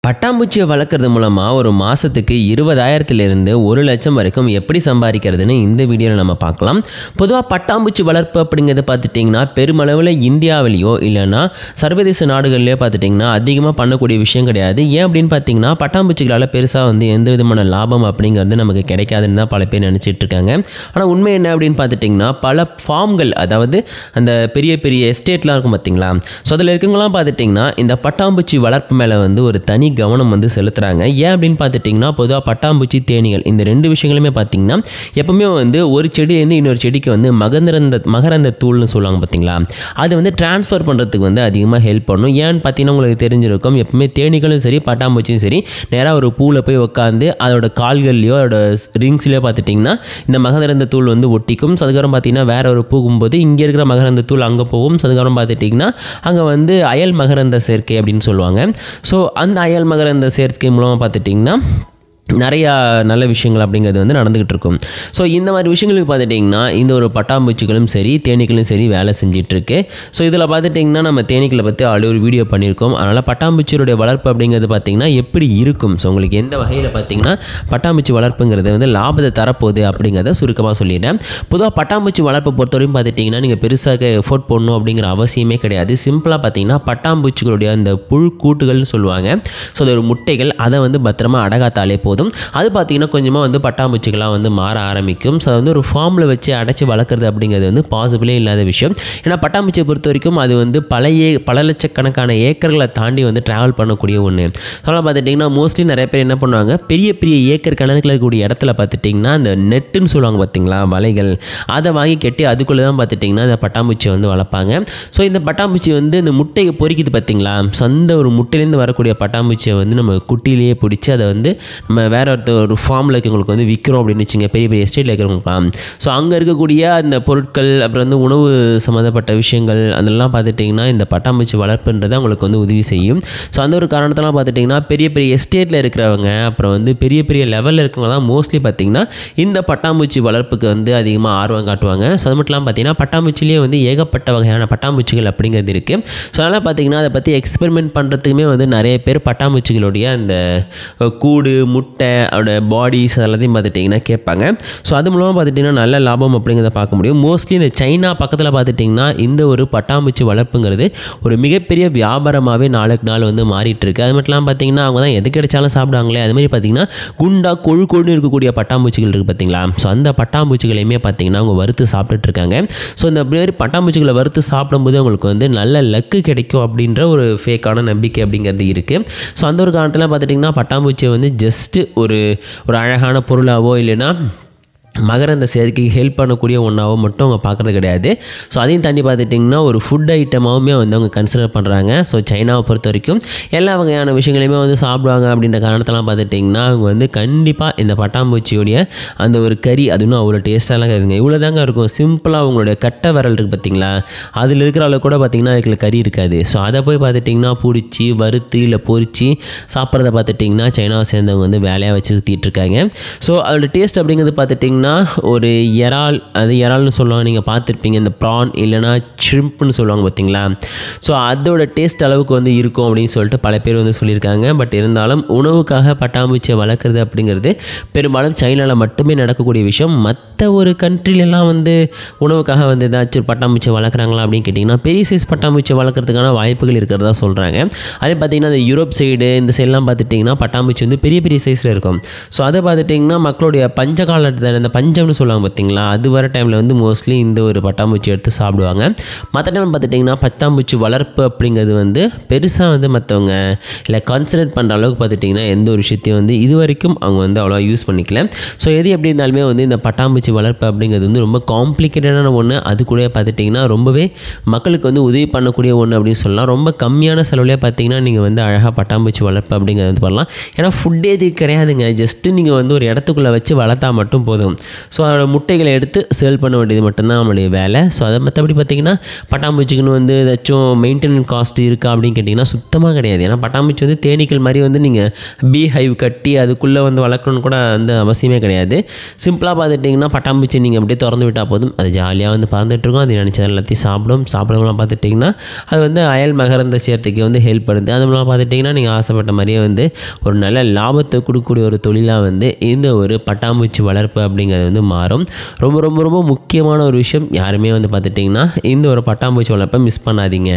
பட்டாம்பூச்சியை வளர்க்குறது மூலமாக ஒரு மாதத்துக்கு 20,000 1 லட்சம் வரைக்கும் எப்படி சம்பாதிக்கிறதுன்னு இந்த வீடியோவில் நம்ம பார்க்கலாம். பொதுவாக பட்டாம்பூச்சி வளர்ப்பு அப்படிங்கிறது பார்த்துட்டிங்கன்னா பெருமளவில் இந்தியாவிலேயோ இல்லைன்னா சர்வதேச நாடுகள்லேயோ பார்த்துட்டிங்கன்னா அதிகமாக பண்ணக்கூடிய விஷயம் கிடையாது. ஏன் அப்படின்னு பார்த்தீங்கன்னா பட்டாம்பூச்சிகளால் பெருசாக எந்த விதமான லாபம் அப்படிங்கிறது நமக்கு கிடைக்காதுன்னு தான் பல பேர் நினச்சிட்டு இருக்காங்க. ஆனால் உண்மை என்ன அப்படின்னு பார்த்துட்டிங்கன்னா பல ஃபார்ம்கள், அதாவது அந்த பெரிய பெரிய எஸ்டேட்லாம் இருக்கும் பார்த்தீங்களா, ஸோ அதில் இருக்கவங்களாம் பார்த்துட்டிங்கன்னா இந்த பட்டாம்பூச்சி வளர்ப்பு மேலே ஒரு தனி கவனம் செலுத்துகிறாங்க. ஏன் அப்படின்னு பார்த்துட்டிங்கன்னா பொதுவாக பட்டாம்பூச்சி, தேனீகள் இந்த ரெண்டு விஷயங்களுமே பார்த்திங்கன்னா எப்பவுமே ஒரு செடியிலேருந்து இன்னொரு செடிக்கு மகரந்த தூள்னு சொல்லுவாங்க பார்த்தீங்களா, அது டிரான்ஸ்ஃபர் பண்ணுறதுக்கு அதிகமாக ஹெல்ப் பண்ணும். ஏன்னு பார்த்தீங்கன்னா உங்களுக்கு தெரிஞ்சிருக்கும், எப்பவுமே தேனீகளும் சரி பட்டாம்பூச்சியும் சரி நேராக ஒரு பூவில் போய் உட்காந்து அதோட கால்கள்லையோ அதோட ரிங்ஸ்லையோ பார்த்துட்டிங்கன்னா இந்த மகரந்த தூள் ஒட்டிக்கும். ஸோ அதுக்கப்புறம் பார்த்தீங்கன்னா வேற ஒரு பூகும்போது இங்கே இருக்கிற மகரந்த தூள் அங்கே போகும். ஸோ அதுக்கப்புறம் பார்த்துட்டிங்கன்னா அங்கே அயல் மகரந்த சேர்க்கை அப்படின்னு சொல்லுவாங்க. ஸோ அந்த அயல் மகரந்த சேர்க்கை மூலமாக பார்த்துட்டிங்கன்னா நிறையா நல்ல விஷயங்கள் அப்படிங்கிறது நடந்துக்கிட்டு இருக்கும். ஸோ இந்த மாதிரி விஷயங்களுக்கு பார்த்துட்டிங்கன்னா இந்த ஒரு பட்டாம்பூச்சிகளும் சரி தேனீகளும் சரி வேலை செஞ்சிட்ருக்கு. ஸோ இதில் பார்த்துட்டிங்கன்னா நம்ம தேனீக்களை பற்றி ஆல்ரெடி ஒரு வீடியோ பண்ணியிருக்கோம். அதனால் பட்டாம்பூச்சியோடைய வளர்ப்பு அப்படிங்கிறது பார்த்திங்கன்னா எப்படி இருக்கும், ஸோ உங்களுக்கு எந்த வகையில் பார்த்திங்கன்னா பட்டாம்பூச்சி வளர்ப்புங்கிறது லாபத்தை தரப்போகுது அப்படிங்கிறத சுருக்கமாக சொல்லிடுறேன். பொதுவாக பட்டாம்பூச்சி வளர்ப்பை பொறுத்தவரையும் பார்த்துட்டிங்கன்னா நீங்கள் பெருசாக எஃபோர்ட் பண்ணணும் அப்படிங்கிற அவசியமே கிடையாது. சிம்பிளாக பார்த்திங்கன்னா பட்டாம்பூச்சிகளுடைய அந்த புழு கூட்டுகள்னு சொல்லுவாங்க. ஸோ அது ஒரு முட்டைகள், அதை பத்திரமா அடகாத்தாலே போதும். அது பார்த்தீங்கன்னா கொஞ்சமாக பட்டாம்பூச்சிகளாக மாற ஆரம்பிக்கும். ஸோ ஒரு ஃபார்மில் வச்சு அடைச்சி வளர்க்குறது அப்படிங்கிறது பாசிபிளே இல்லாத விஷயம். ஏன்னா பட்டாம்பூச்சியை பொறுத்த வரைக்கும் அது பல லட்சக்கணக்கான ஏக்கர்களை தாண்டி ட்ராவல் பண்ணக்கூடிய ஒன்று. அதனால் பார்த்துட்டிங்கன்னா மோஸ்ட்லி நிறைய பேர் என்ன பண்ணுவாங்க, பெரிய பெரிய ஏக்கர் கணக்கில் இருக்கக்கூடிய இடத்துல பார்த்துட்டிங்கன்னா அந்த நெட்டுன்னு சொல்லுவாங்க பார்த்தீங்களா, வலைகள், அதை வாங்கி கட்டி அதுக்குள்ளே தான் பார்த்துட்டிங்கன்னா இந்த பட்டாம்பூச்சியை வளர்ப்பாங்க. ஸோ இந்த பட்டாம்பூச்சி இந்த முட்டையை பொறிக்குது பார்த்தீங்களா, ஸோ அந்த ஒரு முட்டையிலேருந்து வரக்கூடிய பட்டாம்பூச்சியை நம்ம குட்டிலேயே பிடிச்சி அதை நம்ம வேறு ஒரு ஃபார்மில் இருக்கவங்களுக்கு விற்கிறோம் அப்படின்னு வச்சுங்க, பெரிய பெரிய எஸ்டேட்டில் இருக்கிறவங்களாம். ஸோ அங்கே இருக்கக்கூடிய அந்த பொருட்கள் அப்புறம் உணவு சம்மந்தப்பட்ட விஷயங்கள் அதெல்லாம் பார்த்துட்டிங்கன்னா இந்த பட்டாம்பூச்சி வளர்ப்புன்றது அவங்களுக்கு உதவி செய்யும். ஸோ அந்த ஒரு காரணத்தெல்லாம் பார்த்துட்டிங்கன்னா பெரிய பெரிய எஸ்டேட்டில் இருக்கிறவங்க அப்புறம் பெரிய பெரிய லெவலில் இருக்கிறவங்க தான் மோஸ்ட்லி பார்த்திங்கன்னா இந்த பட்டாம்பூச்சி வளர்ப்புக்கு அதிகமாக ஆர்வம் காட்டுவாங்க. ஸோ அது மட்டும் இல்லாமல் பார்த்திங்கன்னா பட்டாம்பூச்சிலேயே ஏகப்பட்ட வகையான பட்டாம்பூச்சிகள் அப்படிங்கிறது இருக்குது. ஸோ அதனால் பார்த்திங்கன்னா அதை பற்றி எக்ஸ்பெரிமெண்ட் பண்ணுறதுக்குமே நிறைய பேர் பட்டாம்பூச்சிகளுடைய அந்த கூடு, முட்டை, அவனோட பாடிஸ் அதெல்லாத்தையும் பார்த்துட்டிங்கன்னா கேட்பாங்க. ஸோ அது மூலமாக பார்த்துட்டிங்கன்னா நல்ல லாபம் அப்படிங்கிறத பார்க்க முடியும். மோஸ்ட்லி இந்த சைனா பக்கத்தில் பார்த்துட்டிங்கன்னா இந்த ஒரு பட்டாம்பூச்சி வளர்ப்புங்கிறது ஒரு மிகப்பெரிய வியாபாரமாகவே நாளுக்கு நாள் மாறிட்டு இருக்குது. அது மட்டும் இல்லாமல் பார்த்திங்கன்னா அவங்க தான் எது கிடைச்சாலும் சாப்பிடுவாங்களே, அதுமாதிரி பார்த்திங்கன்னா குண்டா கொழுன்னு இருக்கக்கூடிய பட்டாம்பூச்சிகள் இருக்குது பார்த்திங்களா, ஸோ அந்த பட்டாம்பூச்சிகளையுமே பார்த்திங்கன்னா அவங்க வறுத்து சாப்பிட்டுட்டு இருக்காங்க. ஸோ இந்த மாதிரி பட்டாம்பூச்சிகளை வறுத்து சாப்பிடும்போது அவங்களுக்கு நல்ல லக்கு கிடைக்கும் அப்படின்ற ஒரு ஃபேக்கான நம்பிக்கை அப்படிங்கிறது இருக்குது. ஸோ அந்த ஒரு காரணத்தில் பார்த்துட்டிங்கன்னா பட்டாம்பூச்சியை ஜஸ்ட்டு ஒரு அழகான பொருளாவோ இல்லைன்னா மகரந்த சேர்க்கைக்கு ஹெல்ப் பண்ணக்கூடிய ஒன்றாவோ மட்டும் அவங்க பார்க்குறது கிடையாது. ஸோ அதையும் தாண்டி பார்த்துட்டிங்கன்னா ஒரு ஃபுட் ஐட்டமாகவுமே அவங்க கன்சிடர் பண்ணுறாங்க. ஸோ சைனாவை பொறுத்த வரைக்கும் எல்லா வகையான விஷயங்களையுமே சாப்பிடுவாங்க அப்படின்ற காரணத்தெல்லாம் பார்த்துட்டிங்கன்னா அவங்க கண்டிப்பாக இந்த பட்டாம்பூச்சியோடைய அந்த ஒரு கறி அதுவும் அவ்வளோ டேஸ்ட்டாலாம் இருக்குங்க. இவ்வளோ தாங்க இருக்கும். சிம்பிளாக அவங்களுடைய கட்டை விரல் இருக்குது பார்த்திங்களா, அதில் இருக்கிற அளவு கூட பார்த்திங்கன்னா அதுக்குள்ள கறி இருக்காது. ஸோ அதை போய் பார்த்துட்டிங்கன்னா பிடிச்சி வறுத்து இல்லை பொறிச்சு சாப்பிட்றத பார்த்துட்டிங்கன்னா சைனாவை சேர்ந்தவங்க வேலையாக வச்சு சுற்றிட்டு இருக்காங்க. ஸோ அதோட டேஸ்ட் அப்படிங்கிறது பார்த்துட்டிங்கன்னா ஒரு இறால், அது இறால்னு சொல்லுவாங்க, நீங்கள் பார்த்துருப்பீங்க, இந்த ப்ரான் இல்லைனா ஷ்ரிம்ப்னு சொல்லுவாங்க பார்த்தீங்களா, ஸோ அதோட டேஸ்ட் அளவுக்கு இருக்கும் அப்படின்னு சொல்லிட்டு பல பேர் சொல்லியிருக்காங்க. பட் இருந்தாலும் உணவுக்காக பட்டாம்பூச்சியை வளர்க்குறது அப்படிங்கிறது பெரும்பாலும் சைனாவில் மட்டுமே நடக்கக்கூடிய விஷயம். மற்ற ஒரு கண்ட்ரிலெலாம் உணவுக்காக ஏதாச்சும் பட்டாம்பூச்சியை வளர்க்குறாங்களா அப்படின்னு கேட்டிங்கன்னா பெரிய சைஸ் பட்டாம்பூச்சியை வளர்க்குறதுக்கான வாய்ப்புகள் இருக்கிறதா சொல்கிறாங்க. அதே பார்த்திங்கன்னா இந்த யூரோப் சைடு இந்த சைட்லாம் பார்த்துட்டிங்கன்னா பட்டாம்பூச்சி பெரிய பெரிய சைஸில் இருக்கும். ஸோ அதை பார்த்துட்டிங்கன்னா மக்களுடைய பஞ்சகாலத்தில் இந்த பஞ்சம்னு சொல்லுவாங்க பார்த்தீங்களா, அது வர டைமில் மோஸ்ட்லி இந்த ஒரு பட்டாம்பூச்சி எடுத்து சாப்பிடுவாங்க. மற்ற டைம் பார்த்துட்டிங்கன்னா பட்டாம்பூச்சி வளர்ப்பு அப்படிங்கிறது பெருசாக மற்றவங்க இல்லை கன்சிடர் பண்ணுற அளவுக்கு பார்த்துட்டிங்கன்னா எந்த ஒரு விஷயத்தையும் இது வரைக்கும் அவங்க அவ்வளோ யூஸ் பண்ணிக்கல. ஸோ எது எப்படி இருந்தாலுமே இந்த பட்டாம்பூச்சி வளர்ப்பு அப்படிங்கிறது ரொம்ப காம்ப்ளிகேட்டடான ஒன்று. அது கூட பார்த்துட்டிங்கன்னா ரொம்பவே மக்களுக்கு உதவி பண்ணக்கூடிய ஒன்று அப்படின்னு சொல்லலாம். ரொம்ப கம்மியான செலவுலேயே பார்த்திங்கன்னா நீங்கள் அழகாக பட்டாம்பூச்சி வளர்ப்பு அப்படிங்கிறது பண்ணலாம். ஏன்னா ஃபுட்டே இது கிடையாதுங்க, ஜஸ்ட்டு நீங்கள் ஒரு இடத்துக்குள்ளே வச்சு வளர்த்தா மட்டும் போதும். ஸோ அதோட முட்டைகளை எடுத்து சேல் பண்ண வேண்டியது மட்டும்தான் நம்மளுடைய வேலை. ஸோ அதை மற்றபடி பார்த்திங்கன்னா பட்டாம்பூச்சிக்குன்னு வந்து ஏதாச்சும் மெயின்டெனன்ஸ் காஸ்ட் இருக்கா அப்படின்னு கேட்டிங்கன்னா சுத்தமாக கிடையாது. ஏன்னா பட்டாம்பூச்சி வந்து தேனீக்கள் மாதிரி வந்து நீங்கள் பீ ஹைவ் கட்டி அதுக்குள்ளே வந்து வளர்க்கணும்னு கூட அந்த அவசியமே கிடையாது. சிம்பிளாக பார்த்துட்டிங்கன்னா பட்டாம்பூச்சி நீங்கள் அப்படியே திறந்து விட்டால் போதும், அது ஜாலியாக வந்து பறந்துட்டுருக்கும். அது நினச்சது எல்லாத்தையும் சாப்பிடலாம். பார்த்துட்டிங்கன்னா அது வந்து அயல் மகரந்த சேர்த்துக்கு வந்து ஹெல்ப் பண்ணுது. அது மூலமாக பார்த்துட்டிங்கன்னா நீங்கள் ஆசைப்பட்ட மாதிரியே வந்து ஒரு நல்ல லாபத்தை கொடுக்கக்கூடிய ஒரு தொழிலாக வந்து இந்த ஒரு பட்டாம்பூச்சி வளர்ப்பு அப்படிங்கிறது வந்து மாறும். ரொம்ப ரொம்ப ரொம்ப முக்கியமான ஒரு விஷயம். யாருமே வந்து பார்த்துட்டிங்கன்னா இந்த ஒரு பட்டாம்பூச்சி வளர்ப்பை மிஸ் பண்ணாதீங்க.